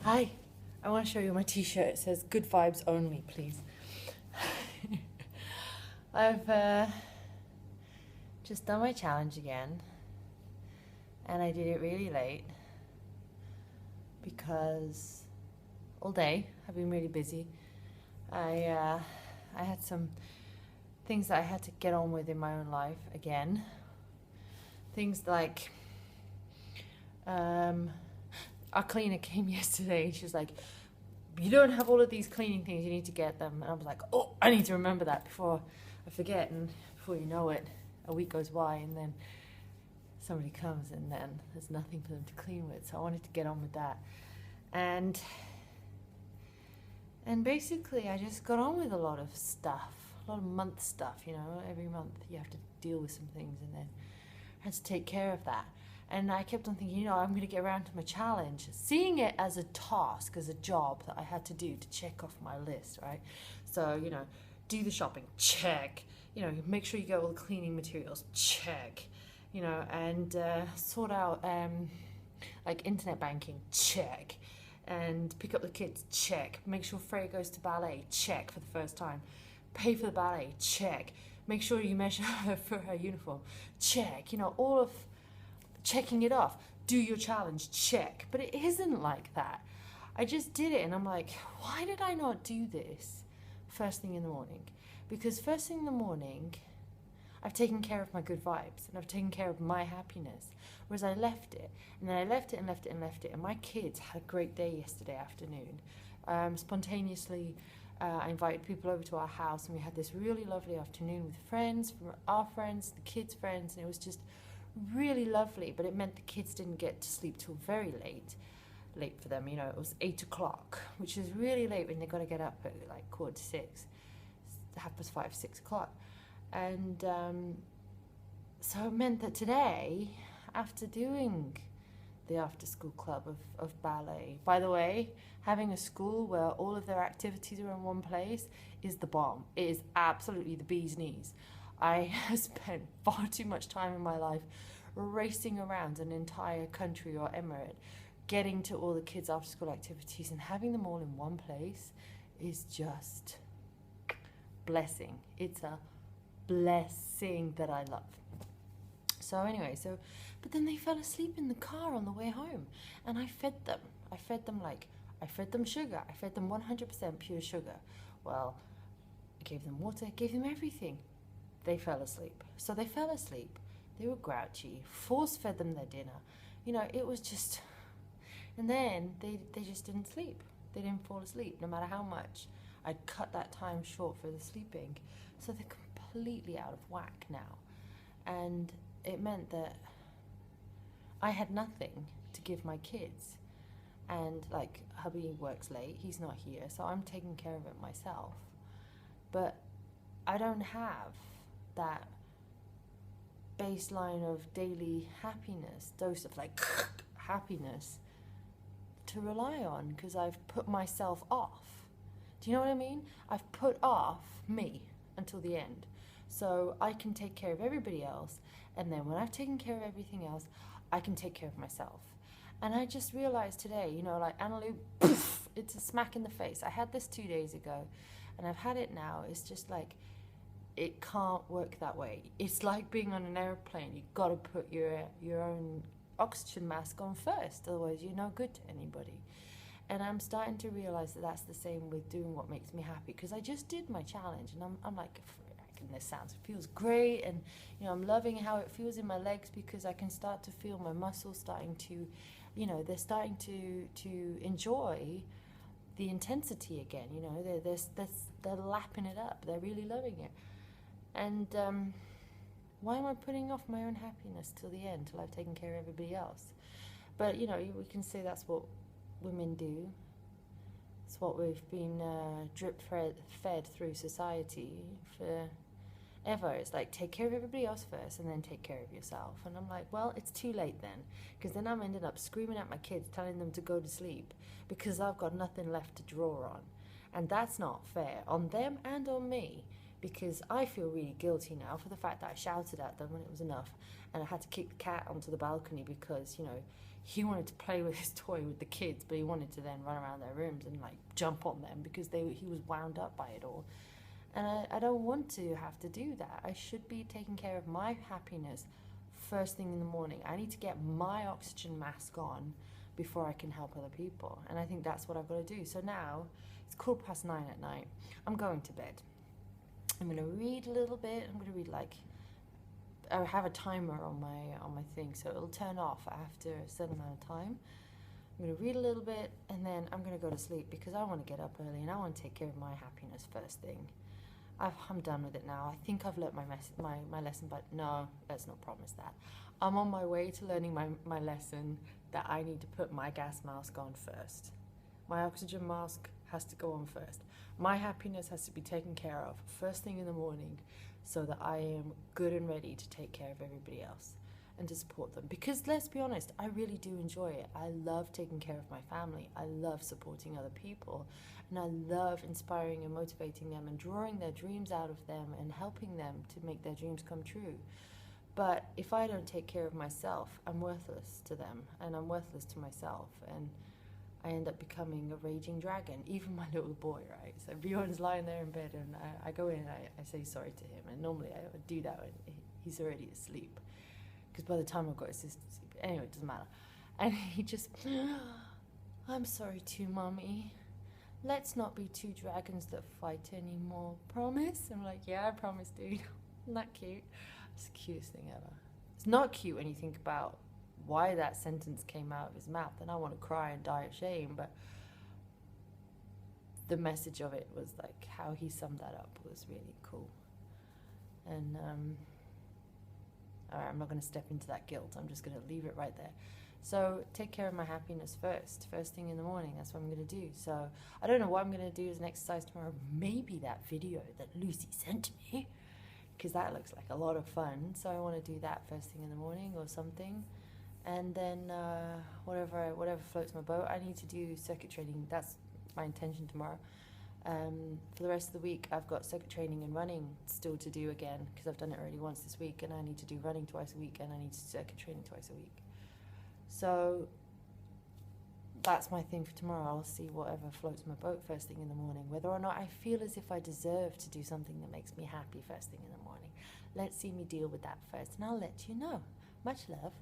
Hi, I want to show you my t-shirt. It says good vibes only, please. I've just done my challenge again, and I did it really late because all day I've been really busy. I had some things that I had to get on with in my own life again. Things like our cleaner came yesterday. She was like, you don't have all of these cleaning things, you need to get them. And I was like, oh, I need to remember that before I forget. And before you know it, a week goes by and then somebody comes and then there's nothing for them to clean with. So I wanted to get on with that. And basically I just got on with a lot of stuff, a lot of month stuff, you know. Every month you have to deal with some things, and then I had to take care of that. And I kept on thinking, you know, I'm going to get around to my challenge, seeing it as a task, as a job that I had to do to check off my list, right? So, you know, do the shopping, check. You know, make sure you get all the cleaning materials, check. You know, and sort out like internet banking, check. And pick up the kids, check. Make sure Freya goes to ballet, check for the first time. Pay for the ballet, check. Make sure you measure her for her uniform, check. You know, all of checking it off. Do your challenge, check. But it isn't like that. I just did it and I'm like, why did I not do this first thing in the morning? Because first thing in the morning, I've taken care of my good vibes and I've taken care of my happiness. Whereas I left it, and then I left it and left it and left it. And my kids had a great day yesterday afternoon. Spontaneously, I invited people over to our house and we had this really lovely afternoon with friends, from our friends, the kids' friends, and it was just really lovely. But it meant the kids didn't get to sleep till very late for them, you know. It was 8 o'clock, which is really late when they've got to get up at like 5:45, 5:30, 6 o'clock. And so it meant that today, after doing the after school club of ballet, by the way, having a school where all of their activities are in one place is the bomb. It is absolutely the bee's knees. I have spent far too much time in my life racing around an entire country or emirate, getting to all the kids' after school activities, and having them all in one place is just blessing. It's a blessing that I love. So anyway, but then they fell asleep in the car on the way home, and I fed them sugar. I fed them 100% pure sugar. Well, I gave them water, gave them everything. They fell asleep. So they fell asleep. They were grouchy. Force fed them their dinner. You know, it was just... And then they just didn't sleep. They didn't fall asleep, no matter how much I'd cut that time short for the sleeping. So they're completely out of whack now. And it meant that I had nothing to give my kids. And like, hubby works late, he's not here, so I'm taking care of it myself. But I don't have that baseline of daily happiness, dose of like happiness to rely on, because I've put myself off. Do you know what I mean? I've put off me until the end. So I can take care of everybody else, and then when I've taken care of everything else, I can take care of myself. And I just realized today, you know, like Annalou, poof, it's a smack in the face. I had this 2 days ago, and I've had it now. It's just like, it can't work that way. It's like being on an airplane. You've got to put your own oxygen mask on first, otherwise you're no good to anybody. And I'm starting to realize that that's the same with doing what makes me happy, because I just did my challenge, and I'm like, and this sounds, it feels great, and you know, I'm loving how it feels in my legs, because I can start to feel my muscles starting to, you know, they're starting to enjoy the intensity again. You know, they're lapping it up. They're really loving it. And why am I putting off my own happiness till the end, till I've taken care of everybody else? But you know, we can say that's what women do. It's what we've been fed through society forever. It's like, take care of everybody else first and then take care of yourself. And I'm like, well, it's too late then, because then I'm ending up screaming at my kids, telling them to go to sleep, because I've got nothing left to draw on. And that's not fair on them and on me, because I feel really guilty now for the fact that I shouted at them when it was enough, and I had to kick the cat onto the balcony because, you know, he wanted to play with his toy with the kids, but he wanted to then run around their rooms and like jump on them because he was wound up by it all. And I don't want to have to do that. I should be taking care of my happiness first thing in the morning. I need to get my oxygen mask on before I can help other people. And I think that's what I've got to do. So now it's 9:15 at night. I'm going to bed. I'm going to read a little bit. I'm going to read like, I have a timer on my thing, so it'll turn off after a certain amount of time. I'm going to read a little bit, and then I'm going to go to sleep because I want to get up early and I want to take care of my happiness first thing. I'm done with it now. I think I've learnt my lesson, but no, let's not promise that. I'm on my way to learning my lesson that I need to put my gas mask on first. My oxygen mask has to go on first. My happiness has to be taken care of first thing in the morning so that I am good and ready to take care of everybody else and to support them. Because let's be honest, I really do enjoy it. I love taking care of my family. I love supporting other people. And I love inspiring and motivating them and drawing their dreams out of them and helping them to make their dreams come true. But if I don't take care of myself, I'm worthless to them and I'm worthless to myself. And I end up becoming a raging dragon, even my little boy, right? So Bjorn's lying there in bed and I go in and I say sorry to him. And normally I would do that when he's already asleep. Because by the time I've got his sister to sleep, anyway, it doesn't matter. And he just, I'm sorry too, Mommy. Let's not be two dragons that fight anymore. Promise? I'm like, yeah, I promise, dude. Isn't that cute? It's the cutest thing ever. It's not cute when you think about why that sentence came out of his mouth, and I want to cry and die of shame, but the message of it was like how he summed that up was really cool. And all right, I'm not going to step into that guilt. I'm just going to leave it right there. So take care of my happiness first thing in the morning. That's what I'm going to do. So I don't know what I'm going to do as an exercise tomorrow. Maybe that video that Lucy sent me, because that looks like a lot of fun. So I want to do that first thing in the morning or something. And then whatever floats my boat. I need to do circuit training. That's my intention tomorrow. For the rest of the week, I've got circuit training and running still to do again, because I've done it already once this week, and I need to do running twice a week, and I need to do circuit training twice a week. So that's my thing for tomorrow. I'll see whatever floats my boat first thing in the morning, whether or not I feel as if I deserve to do something that makes me happy first thing in the morning. Let's see me deal with that first, and I'll let you know. Much love.